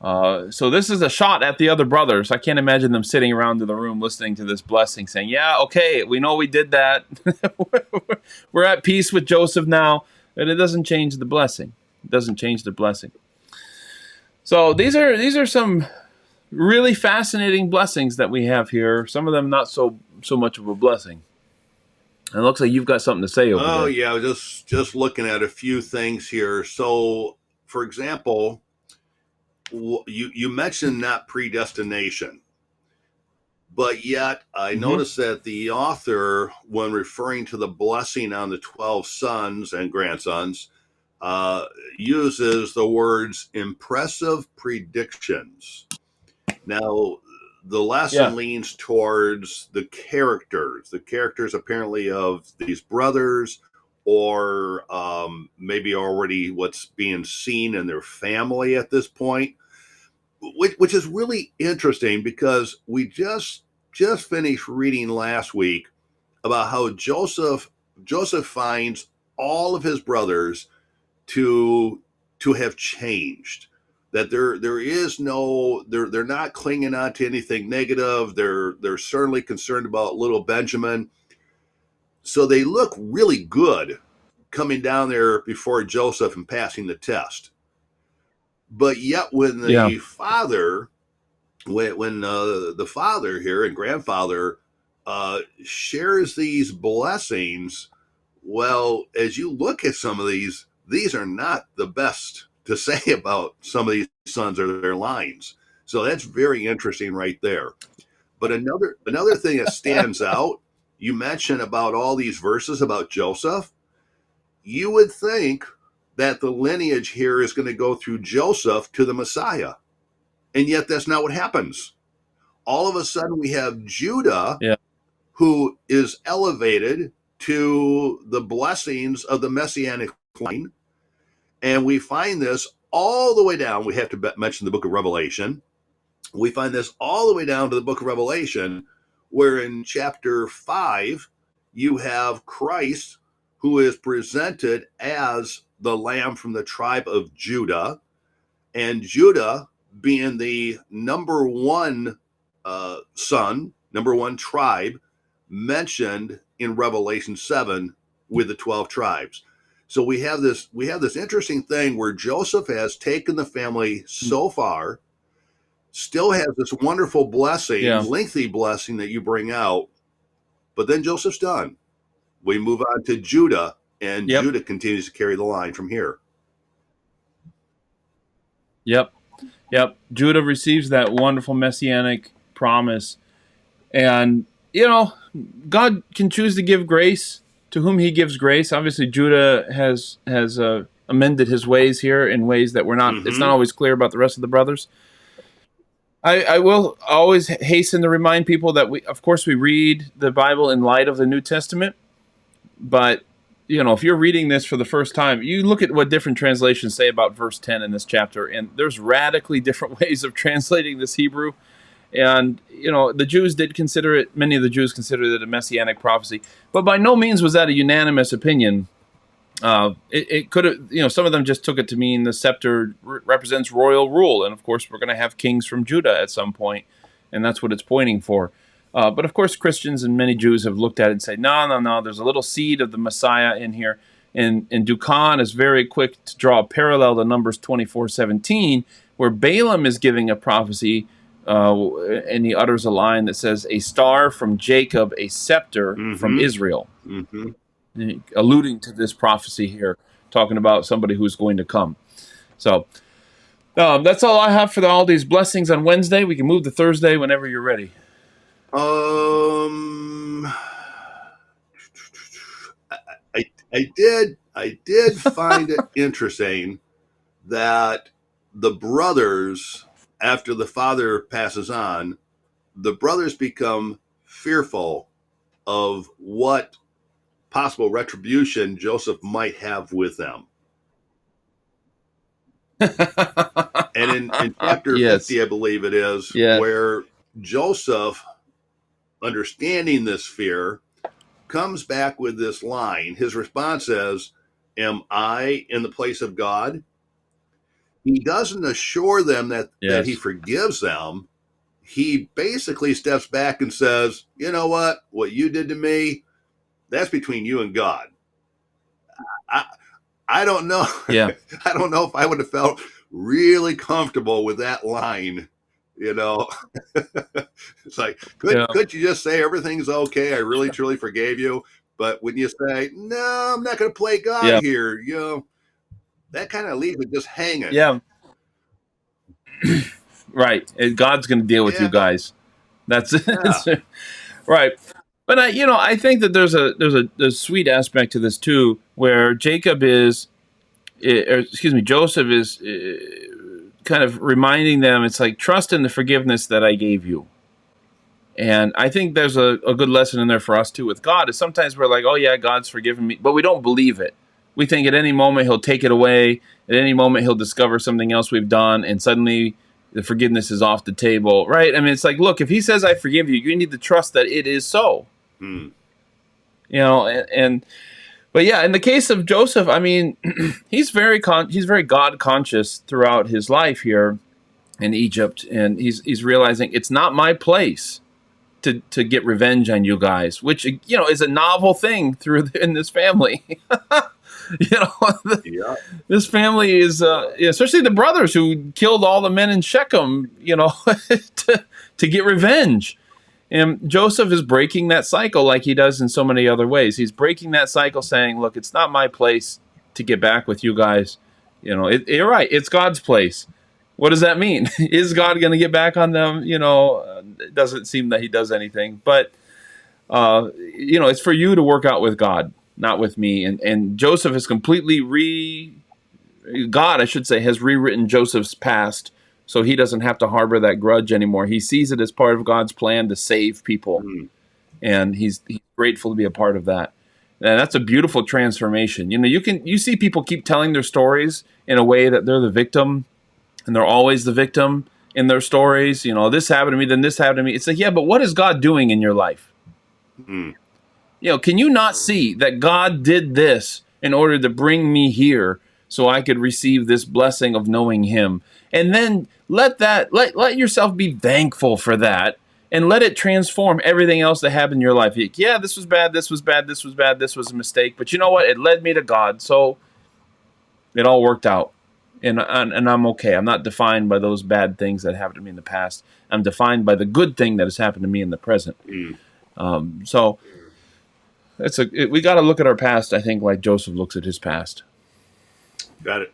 So this is a shot at the other brothers. I can't imagine them sitting around in the room listening to this blessing, saying, "Yeah, okay, we know we did that. We're at peace with Joseph now," but it doesn't change the blessing. It doesn't change the blessing. So these are some really fascinating blessings that we have here. Some of them not so much of a blessing. It looks like you've got something to say over there. Oh yeah, just looking at a few things here. So, for example, you mentioned not predestination, but yet I noticed that the author, when referring to the blessing on the 12 sons and grandsons, uses the words impressive predictions. Now, the lesson leans towards the characters apparently of these brothers, or maybe already what's being seen in their family at this point, which is really interesting because we just finished reading last week about how Joseph finds all of his brothers to have changed, that there is no, they're not clinging on to anything negative. They're certainly concerned about little Benjamin. So they look really good coming down there before Joseph and passing the test. But yet when the father, when the father here and grandfather shares these blessings, well, as you look at some of these are not the best to say about some of these sons or their lines. So that's very interesting right there. But another thing that stands out, you mentioned about all these verses about Joseph. You would think that the lineage here is going to go through Joseph to the Messiah. And yet that's not what happens. All of a sudden we have Judah, who is elevated to the blessings of the Messianic line. And we find this all the way down. We have to mention the book of Revelation. We find this all the way down to the book of Revelation, where in chapter 5, you have Christ, who is presented as the Lamb from the tribe of Judah, and Judah being the number one son, number one tribe mentioned in Revelation 7 with the 12 tribes. So we have this interesting thing where Joseph has taken the family so far, still has this wonderful blessing, lengthy blessing that you bring out, but then Joseph's done. We move on to Judah, and Judah continues to carry the line from here. Yep. Judah receives that wonderful messianic promise. And, God can choose to give grace to whom he gives grace. Obviously, Judah has amended his ways here in ways that it's not always clear about the rest of the brothers. I will always hasten to remind people that we read the Bible in light of the New Testament. But, if you're reading this for the first time, you look at what different translations say about verse 10 in this chapter, and there's radically different ways of translating this Hebrew. And, the Jews did consider it, many of the Jews considered it a messianic prophecy, but by no means was that a unanimous opinion. It could have, some of them just took it to mean the scepter represents royal rule. And of course, we're going to have kings from Judah at some point, and that's what it's pointing for. But of course, Christians and many Jews have looked at it and said, no, there's a little seed of the Messiah in here. And Dukan is very quick to draw a parallel to Numbers 24:17, where Balaam is giving a prophecy, and he utters a line that says, "A star from Jacob, a scepter from Israel." Alluding to this prophecy here, talking about somebody who's going to come. So that's all I have for all these blessings on Wednesday. We can move to Thursday whenever you're ready. I did find it interesting that the brothers, after the father passes on, the brothers become fearful of what possible retribution Joseph might have with them. And in chapter Yes. 50, I believe it is, Yeah. where Joseph, understanding this fear, comes back with this line. His response is, "Am I in the place of God?" He doesn't assure them that he Yes. forgives them. He basically steps back and says, "You know what you did to me, that's between you and God." I, I don't know. Yeah. I don't know if I would have felt really comfortable with that line. You know, it's like, Yeah. could you just say everything's okay? I really truly forgave you. But when you say, "No, I'm not going to play God Yeah. here," that kind of leaves it just hanging. Yeah. Right. And God's going to deal with you Yeah, guys. That's yeah. it. Right. But I think that there's a sweet aspect to this too, where Joseph is kind of reminding them. It's like, trust in the forgiveness that I gave you. And I think there's a good lesson in there for us too with God. Is sometimes we're like, oh yeah, God's forgiven me, but we don't believe it. We think at any moment He'll take it away. At any moment He'll discover something else we've done, and suddenly the forgiveness is off the table, right? I mean, it's like, look, if He says I forgive you, you need to trust that it is so. Hmm. But yeah, in the case of Joseph, I mean, he's very God conscious throughout his life here in Egypt, and he's realizing it's not my place to get revenge on you guys, which is a novel thing in this family. Yeah. This family is especially the brothers who killed all the men in Shechem, to get revenge. And Joseph is breaking that cycle like he does in so many other ways. He's breaking that cycle, saying, "Look, it's not my place to get back with you guys. You're right. It's God's place." What does that mean? Is God going to get back on them? It doesn't seem that He does anything. But it's for you to work out with God, not with me. And Joseph has God, I should say, has rewritten Joseph's past, so he doesn't have to harbor that grudge anymore. He sees it as part of God's plan to save people, and he's grateful to be a part of that. And that's a beautiful transformation. You see people keep telling their stories in a way that they're the victim, and they're always the victim in their stories. This happened to me, then this happened to me. It's like, yeah, but what is God doing in your life? Hmm. Can you not see that God did this in order to bring me here so I could receive this blessing of knowing Him? And then let yourself be thankful for that, and let it transform everything else that happened in your life. Yeah, this was bad, this was bad, this was bad, this was a mistake, but you know what? It led me to God, so it all worked out. And I'm okay. I'm not defined by those bad things that happened to me in the past. I'm defined by the good thing that has happened to me in the present. So we got to look at our past, I think, like Joseph looks at his past. Got it.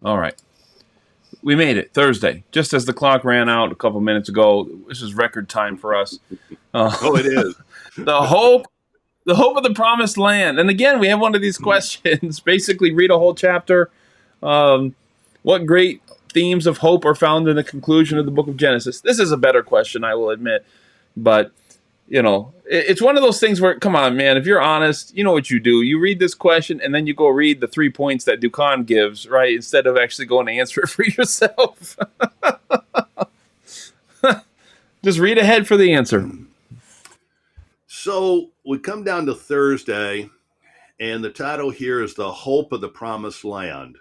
All right. We made it Thursday, just as the clock ran out a couple minutes ago. This is record time for us. Oh, it is. The hope of the promised land. And again, we have one of these questions. Basically, read a whole chapter. What great themes of hope are found in the conclusion of the book of Genesis? This is a better question, I will admit. But, it's one of those things where, come on, man, if you're honest, you know what you do. You read this question, and then you go read the 3 points that Dukan gives, right? Instead of actually going to answer it for yourself. Just read ahead for the answer. So we come down to Thursday, and the title here is The Hope of the Promised Land.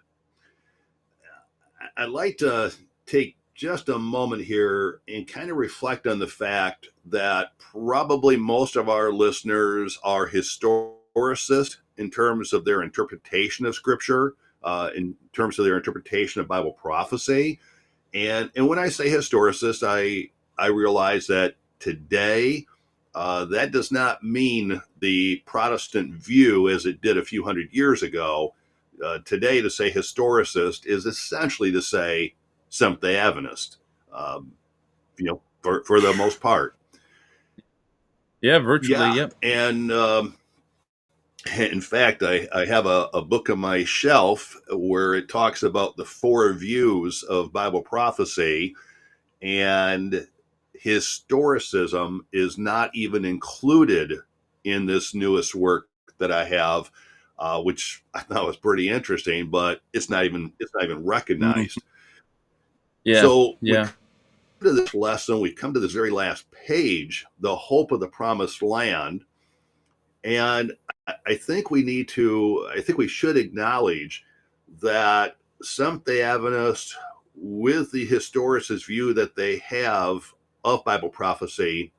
I'd like to take just a moment here and kind of reflect on the fact that probably most of our listeners are historicists in terms of their interpretation of Scripture, in terms of their interpretation of Bible prophecy. And when I say historicist, I realize that today, that does not mean the Protestant view as it did a few hundred years ago. Today, to say historicist is essentially to say Seventh-day Adventist, for the most part. Yeah, virtually, Yeah, yep. and In fact, I have a book on my shelf where it talks about the four views of Bible prophecy, and historicism is not even included in this newest work that I have, which I thought was pretty interesting, but it's not even Mhm. recognized. Yeah. So we Yeah. come to this lesson, we come to this very last page, the hope of the promised land. And I think I think we should acknowledge that Seventh-day Adventists, with the historicist view that they have of Bible prophecy,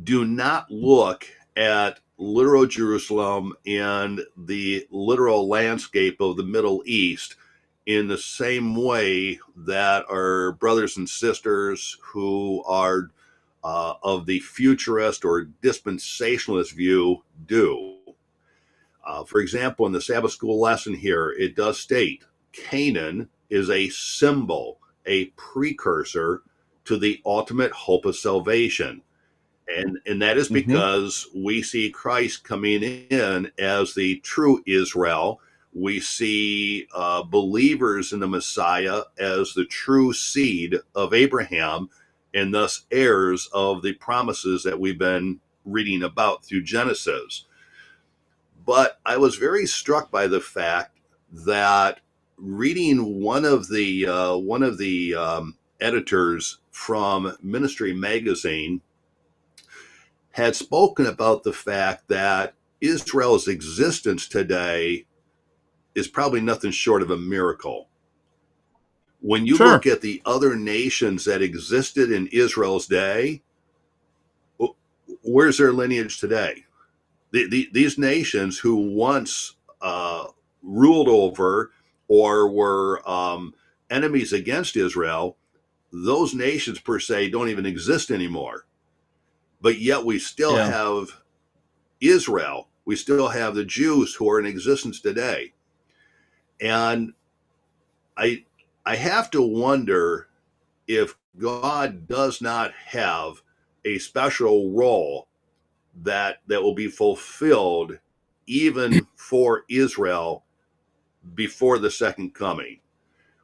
do not look at literal Jerusalem and the literal landscape of the Middle East in the same way that our brothers and sisters who are of the futurist or dispensationalist view do. For example, in the Sabbath School lesson here, it does state Canaan is a symbol, a precursor to the ultimate hope of salvation. And that is Hmm. because we see Christ coming in as the true Israel. We see believers in the Messiah as the true seed of Abraham, and thus heirs of the promises that we've been reading about through Genesis. But I was very struck by the fact that reading one of the editors from Ministry Magazine had spoken about the fact that Israel's existence today is probably nothing short of a miracle. When you look Sure. at the other nations that existed in Israel's day, where's their lineage today? These nations who once ruled over or were enemies against Israel, those nations per se don't even exist anymore. But yet we still Yeah. have Israel. We still have the Jews who are in existence today. And I I have to wonder if God does not have a special role that will be fulfilled even for Israel before the second coming.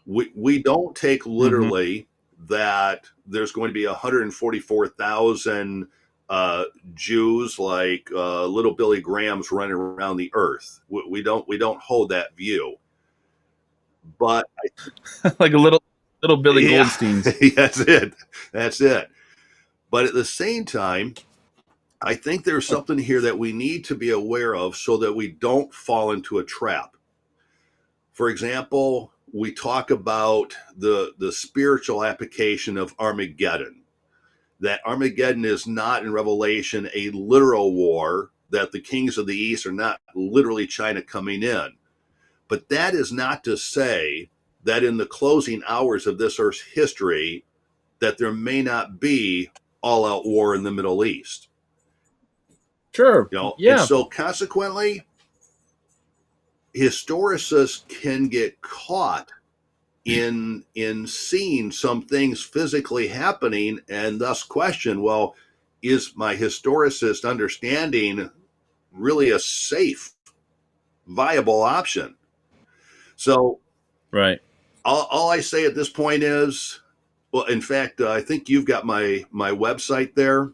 We don't take Hmm. literally that there's going to be 144,000 uh, Jews like little Billy Graham's running around the earth. We don't hold that view. But Like a little Billy yeah, Goldsteins. that's it. That's it. But at the same time, I think there's something here that we need to be aware of so that we don't fall into a trap. For example, we talk about the spiritual application of Armageddon. That Armageddon is not in Revelation a literal war, that the kings of the east are not literally China coming in. But that is not to say that in the closing hours of this earth's history, that there may not be all out war in the Middle East. Sure. And Yeah. so consequently, historicists can get caught in seeing some things physically happening and thus question, well, is my historicist understanding really a safe, viable option? So Right. all I say at this point is, well, in fact, I think you've got my website there.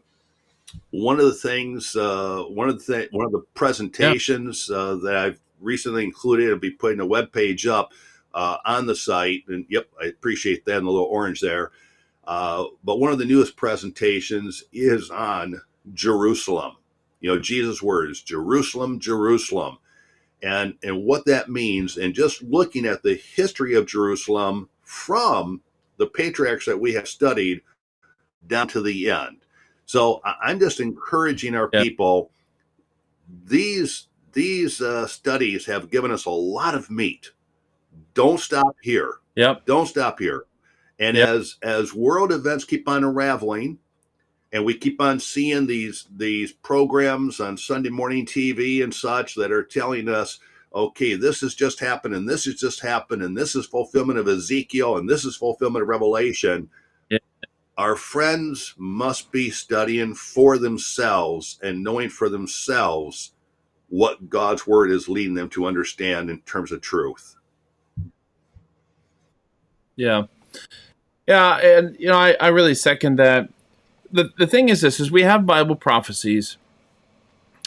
One of the Yeah. presentations that I've recently included, I'll be putting a web page up on the site, and yep, I appreciate that in the little orange there. But one of the newest presentations is on Jerusalem. Jesus' words, Jerusalem, Jerusalem, and what that means, and just looking at the history of Jerusalem from the patriarchs that we have studied down to the end. So I'm just encouraging our Yeah. people. These studies have given us a lot of meat. Don't stop here. Yep. Don't stop here. And Yep. as world events keep on unraveling, and we keep on seeing these programs on Sunday morning TV and such that are telling us, okay, this has just happened, and this has just happened, and this is fulfillment of Ezekiel, and this is fulfillment of Revelation. Yeah. Our friends must be studying for themselves and knowing for themselves what God's word is leading them to understand in terms of truth. Yeah. Yeah, and I really second that. The thing is this is we have Bible prophecies,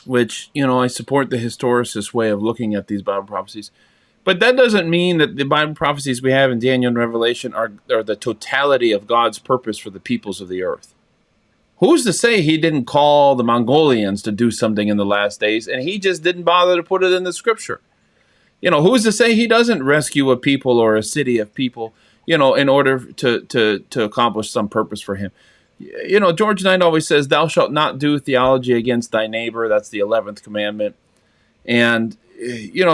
which, I support the historicist way of looking at these Bible prophecies. But that doesn't mean that the Bible prophecies we have in Daniel and Revelation are the totality of God's purpose for the peoples of the earth. Who's to say he didn't call the Mongolians to do something in the last days, and he just didn't bother to put it in the scripture? Who's to say he doesn't rescue a people or a city of people, in order to accomplish some purpose for him? George Knight always says, "Thou shalt not do theology against thy neighbor." That's the 11th commandment. And,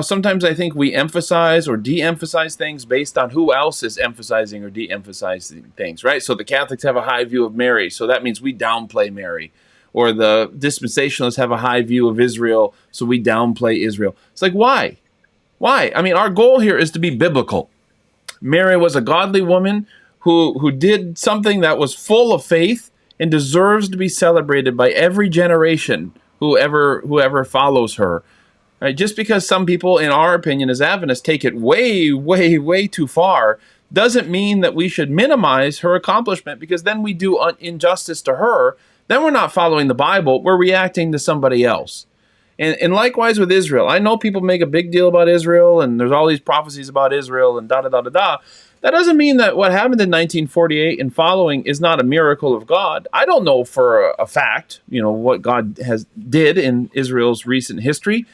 sometimes I think we emphasize or de-emphasize things based on who else is emphasizing or de-emphasizing things, right? So the Catholics have a high view of Mary, so that means we downplay Mary. Or the dispensationalists have a high view of Israel, so we downplay Israel. It's like, why? Why? I mean, our goal here is to be biblical. Mary was a godly woman who did something that was full of faith and deserves to be celebrated by every generation whoever follows her. Right? Just because some people, in our opinion as Adventists, take it way, way, way too far, doesn't mean that we should minimize her accomplishment, because then we do injustice to her. Then we're not following the Bible, we're reacting to somebody else. And likewise with Israel. I know people make a big deal about Israel, and there's all these prophecies about Israel and da-da-da-da-da. That doesn't mean that what happened in 1948 and following is not a miracle of God. I don't know for a fact, what God did in Israel's recent history,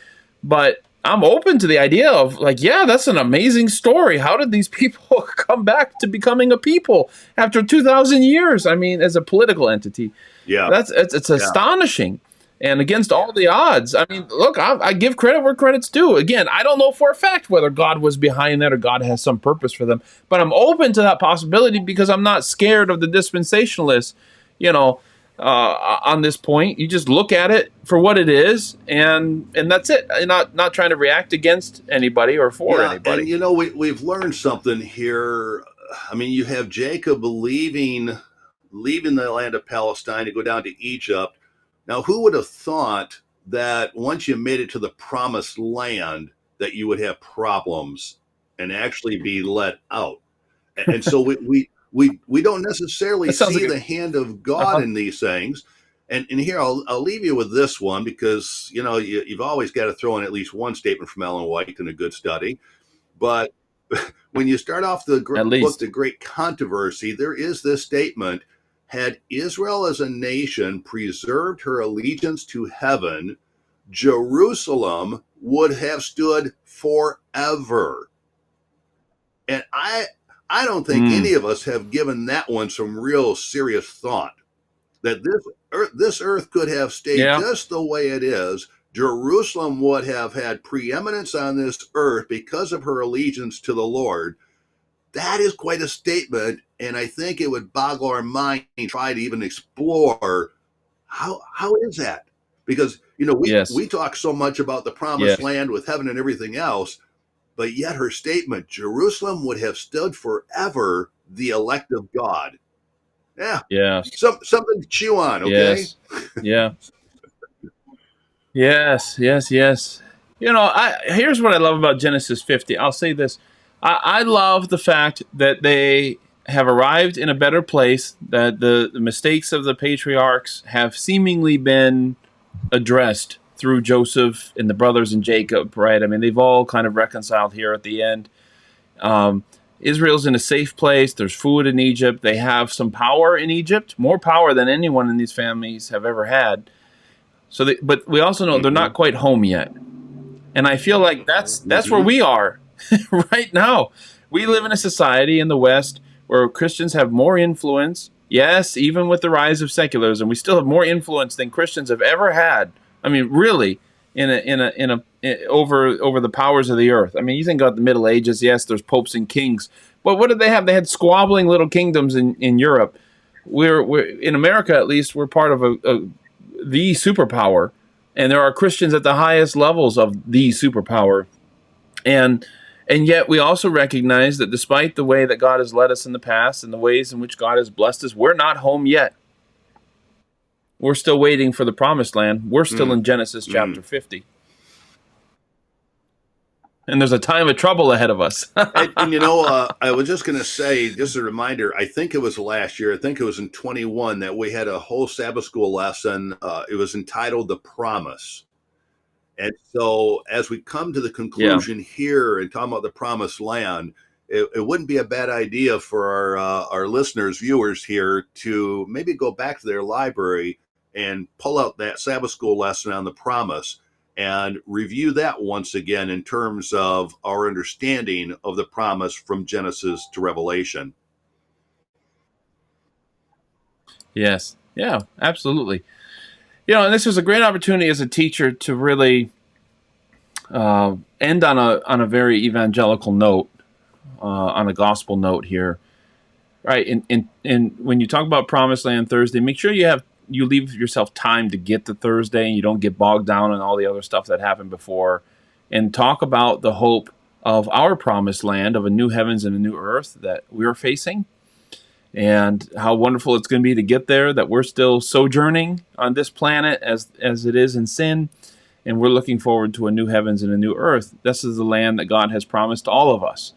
but I'm open to the idea of, that's an amazing story. How did these people come back to becoming a people after 2,000 years? I mean, as a political entity. Yeah. It's astonishing. And against all the odds. I mean, look, I give credit where credit's due. Again, I don't know for a fact whether God was behind that or God has some purpose for them. But I'm open to that possibility because I'm not scared of the dispensationalists, on this point. You just look at it for what it is, and that's it. And not trying to react against anybody or for anybody. And, we've learned something here. I mean, you have Jacob leaving the land of Palestine to go down to Egypt. Now, who would have thought that once you made it to the promised land that you would have problems and actually be let out? And so we don't necessarily see the hand of God in these things. And here, I'll leave you with this one, because, you've always got to throw in at least one statement from Ellen White in a good study. But when you start off the book, The Great Controversy, there is this statement: had Israel as a nation preserved her allegiance to heaven, Jerusalem would have stood forever. And I don't think any of us have given that one some real serious thought, that this earth could have stayed just the way it is. Jerusalem would have had preeminence on this earth because of her allegiance to the Lord. That is quite a statement, and I think it would boggle our mind to try to even explore how is that? Because we talk so much about the promised land with heaven and everything else, but yet her statement, Jerusalem would have stood forever, the elect of God. Yeah. Something to chew on, okay? Yes. Yeah. Yes. Here's what I love about Genesis 50. I'll say this. I love the fact that they have arrived in a better place, that the mistakes of the patriarchs have seemingly been addressed through Joseph and the brothers and Jacob, right? I mean, they've all kind of reconciled here at the end. Israel's in a safe place. There's food in Egypt. They have some power in Egypt, more power than anyone in these families have ever had. But we also know they're not quite home yet. And I feel like that's where we are. Right now, we live in a society in the West where Christians have more influence. Yes, even with the rise of secularism, we still have more influence than Christians have ever had. I mean, really, over the powers of the earth. I mean, you think about the Middle Ages. Yes, there's popes and kings, but what did they have? They had squabbling little kingdoms in Europe. We're in America, at least, we're part of the superpower, and there are Christians at the highest levels of the superpower, and yet we also recognize that despite the way that God has led us in the past and the ways in which God has blessed us, we're not home yet. We're still waiting for the promised land. We're still in Genesis chapter 50. and there's a time of trouble ahead of us. And I was just going to say, just a reminder, I think it was last year, I think it was in 21, that we had a whole Sabbath school lesson. It was entitled The Promise. And so as we come to the conclusion here and talking about the promised land, it wouldn't be a bad idea for our listeners, viewers here, to maybe go back to their library and pull out that Sabbath school lesson on the promise and review that once again in terms of our understanding of the promise from Genesis to Revelation. Yes. Yeah, absolutely. And this is a great opportunity as a teacher to really end on a very evangelical note, on a gospel note here, right? And when you talk about Promised Land Thursday, make sure you leave yourself time to get to Thursday, and you don't get bogged down in all the other stuff that happened before, and talk about the hope of our promised land, of a new heavens and a new earth that we're facing, and how wonderful it's going to be to get there, that we're still sojourning on this planet as it is in sin, and we're looking forward to a new heavens and a new earth. This is the land that God has promised to all of us.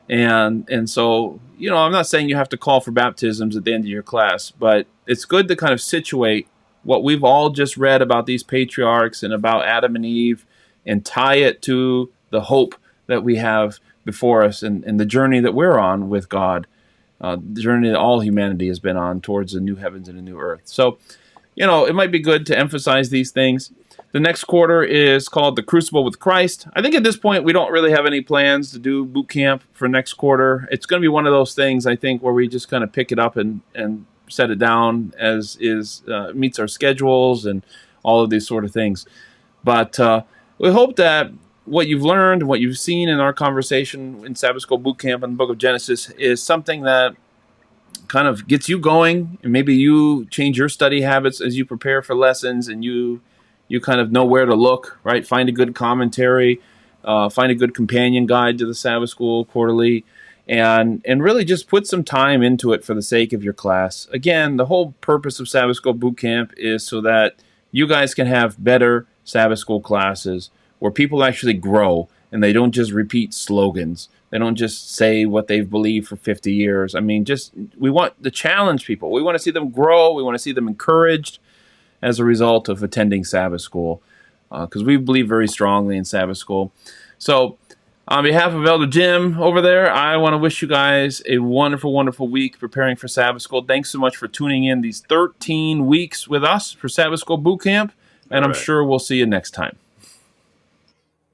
And so, I'm not saying you have to call for baptisms at the end of your class, but it's good to kind of situate what we've all just read about these patriarchs and about Adam and Eve, and tie it to the hope that we have before us, and the journey that we're on with God, the journey that all humanity has been on towards a new heavens and a new earth. So, it might be good to emphasize these things. The next quarter is called The Crucible with Christ. I think at this point we don't really have any plans to do boot camp for next quarter. It's going to be one of those things, I think, where we just kind of pick it up and set it down as is, meets our schedules and all of these sort of things. But we hope that what you've learned, what you've seen in our conversation in Sabbath School Boot Camp and the book of Genesis is something that kind of gets you going, and maybe you change your study habits as you prepare for lessons, and you kind of know where to look, right? Find a good commentary, find a good companion guide to the Sabbath School Quarterly, and really just put some time into it for the sake of your class. Again, the whole purpose of Sabbath School Boot Camp is so that you guys can have better Sabbath School classes where people actually grow, and they don't just repeat slogans. They don't just say what they've believed for 50 years. I mean, we want to challenge people. We want to see them grow. We want to see them encouraged as a result of attending Sabbath School, because we believe very strongly in Sabbath School. So on behalf of Elder Jim over there, I want to wish you guys a wonderful, wonderful week preparing for Sabbath School. Thanks so much for tuning in these 13 weeks with us for Sabbath School Boot Camp, and I'm sure we'll see you next time.